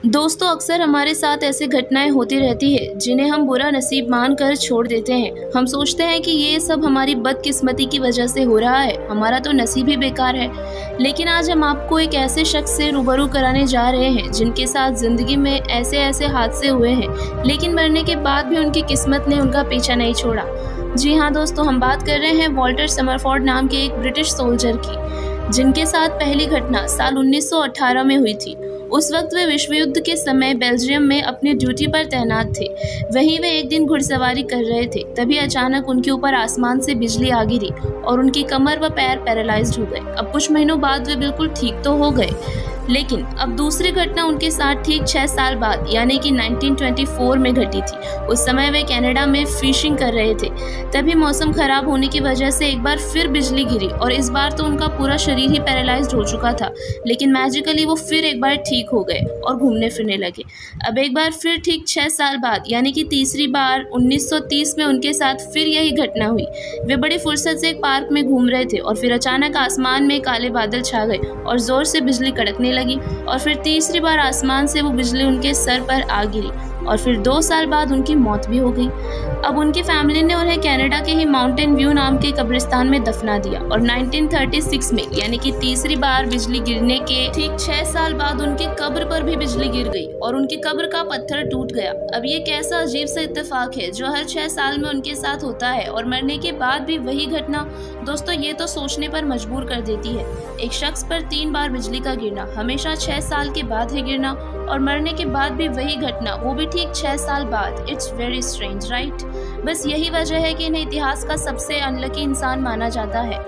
दोस्तों, अक्सर हमारे साथ ऐसी घटनाएं होती रहती है जिन्हें हम बुरा नसीब मानकर छोड़ देते हैं। हम सोचते हैं कि ये सब हमारी बदकिस्मती की वजह से हो रहा है, हमारा तो नसीब ही बेकार है। लेकिन आज हम आपको एक ऐसे शख्स से रूबरू कराने जा रहे हैं जिनके साथ जिंदगी में ऐसे ऐसे हादसे हुए हैं, लेकिन मरने के बाद भी उनकी किस्मत ने उनका पीछा नहीं छोड़ा। जी हाँ दोस्तों, हम बात कर रहे हैं वॉल्टर समरफोर्ड नाम के एक ब्रिटिश सोल्जर की, जिनके साथ पहली घटना साल 1918 में हुई थी। उस वक्त वे विश्व युद्ध के समय बेल्जियम में अपनी ड्यूटी पर तैनात थे। वहीं वे एक दिन घुड़सवारी कर रहे थे, तभी अचानक उनके ऊपर आसमान से बिजली आ गिरी और उनकी कमर व पैर पैरालाइज्ड हो गए। अब कुछ महीनों बाद वे बिल्कुल ठीक तो हो गए, लेकिन अब दूसरी घटना उनके साथ ठीक 6 साल बाद यानी कि 1924 में घटी थी। उस समय वे कनाडा में फिशिंग कर रहे थे, तभी मौसम खराब होने की वजह से एक बार फिर बिजली गिरी और इस बार तो उनका पूरा शरीर ही पैरालाइज्ड हो चुका था, लेकिन मैजिकली वो फिर एक बार ठीक हो गए और घूमने फिरने लगे। अब एक बार फिर ठीक 6 साल बाद यानी कि तीसरी बार 1930 में उनके साथ फिर यही घटना हुई। वे बड़ी फुर्सत से एक पार्क में घूम रहे थे और फिर अचानक आसमान में काले बादल छा गए और जोर से बिजली कड़कने लगी और फिर तीसरी बार आसमान से वो बिजली उनके सर पर आ गिरी और फिर 2 साल बाद उनकी मौत भी हो गई। अब उनकी फैमिली ने उन्हें कनाडा के ही माउंटेन व्यू नाम के कब्रिस्तान में दफना दिया और 1936 में यानी कि तीसरी बार बिजली गिरने के ठीक 6 साल बाद उनकी कब्र पर भी बिजली गिर गई और उनकी कब्र का पत्थर टूट गया। अब ये कैसा अजीब सा इत्तेफाक है जो हर 6 साल में उनके साथ होता है और मरने के बाद भी वही घटना। दोस्तों, ये तो सोचने पर मजबूर कर देती है। एक शख्स पर 3 बार बिजली का गिरना, हमेशा 6 साल के बाद ही गिरना और मरने के बाद भी वही घटना, वो भी ठीक 6 साल बाद। It's very strange, right? बस यही वजह है कि इन्हें इतिहास का सबसे अनलकी इंसान माना जाता है।